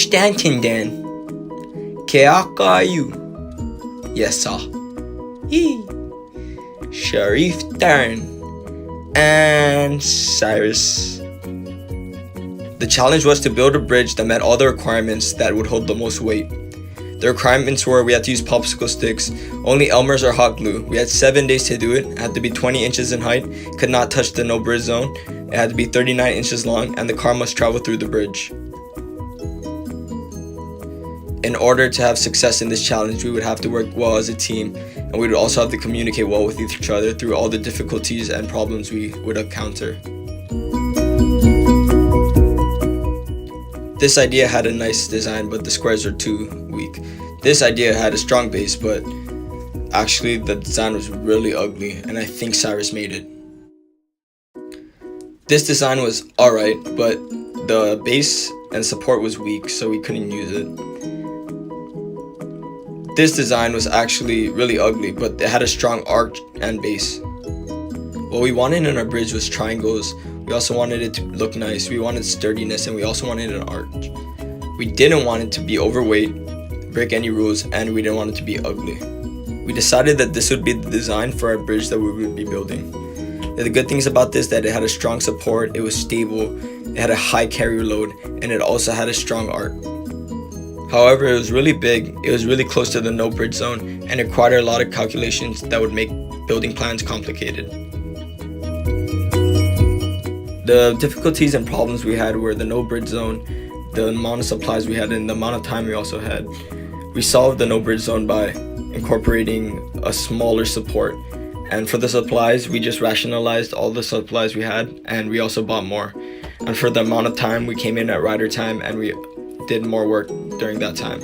Stanton then. Keakayu. Yes, sir. Yee. Sharif Darn. And Cyrus. The challenge was to build a bridge that met all the requirements that would hold the most weight. The requirements were we had to use popsicle sticks, only Elmer's or hot glue. We had 7 days to do it. It had to be 20 inches in height, could not touch the no bridge zone. It had to be 39 inches long, and the car must travel through the bridge. In order to have success in this challenge, we would have to work well as a team, and we would also have to communicate well with each other through all the difficulties and problems we would encounter. This idea had a nice design, but the squares were too weak. This idea had a strong base, but actually the design was really ugly, and I think Cyrus made it. This design was alright, but the base and support was weak, so we couldn't use it. This design was actually really ugly, but it had a strong arch and base. What we wanted in our bridge was triangles. We also wanted it to look nice. We wanted sturdiness, and we also wanted an arch. We didn't want it to be overweight, break any rules, and we didn't want it to be ugly. We decided that this would be the design for our bridge that we would be building. The good things about this that it had a strong support, it was stable, it had a high carrier load, and it also had a strong arc. However, it was really big, it was really close to the no bridge zone, and it required a lot of calculations that would make building plans complicated. The difficulties and problems we had were the no bridge zone, the amount of supplies we had, and the amount of time we also had. We solved the no bridge zone by incorporating a smaller support, and for the supplies we just rationalized all the supplies we had, and we also bought more. And for the amount of time, we came in at rider time and we did more work during that time.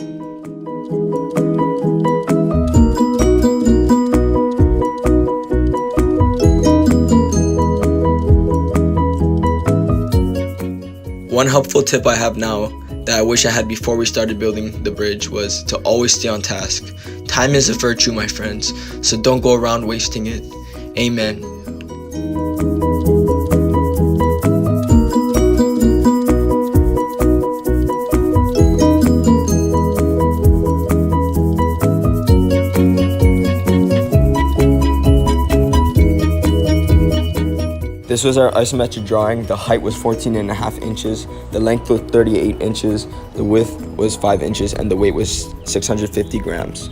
One helpful tip I have now that I wish I had before we started building the bridge was to always stay on task. Time is a virtue, my friends, so don't go around wasting it. Amen. This was our isometric drawing. The height was 14.5 inches, the length was 38 inches, the width was 5 inches, and the weight was 650 grams.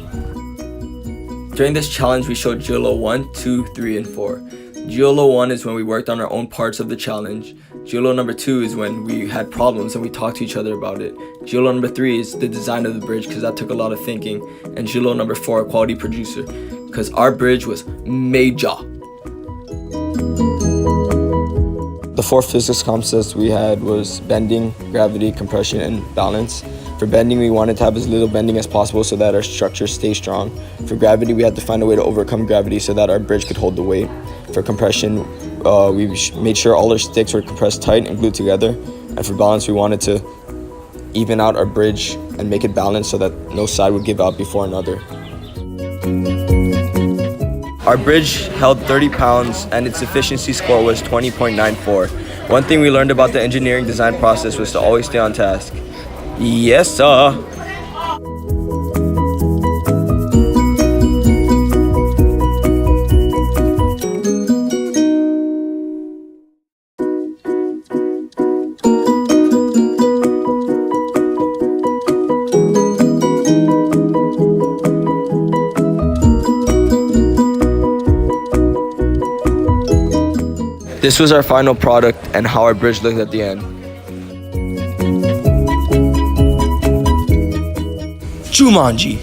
During this challenge, we showed GLO 1, 2, 3, and 4. GLO 1 is when we worked on our own parts of the challenge. GLO number 2 is when we had problems and we talked to each other about it. GLO number 3 is the design of the bridge, because that took a lot of thinking. And GLO number 4, quality producer, because our bridge was major. The 4 physics concepts we had was bending, gravity, compression, and balance. For bending, we wanted to have as little bending as possible so that our structure stays strong. For gravity, we had to find a way to overcome gravity so that our bridge could hold the weight. For compression, we made sure all our sticks were compressed tight and glued together. And for balance, we wanted to even out our bridge and make it balanced so that no side would give out before another. Our bridge held 30 pounds and its efficiency score was 20.94. One thing we learned about the engineering design process was to always stay on task. Yes, sir. This was our final product and how our bridge looked at the end. Jumanji.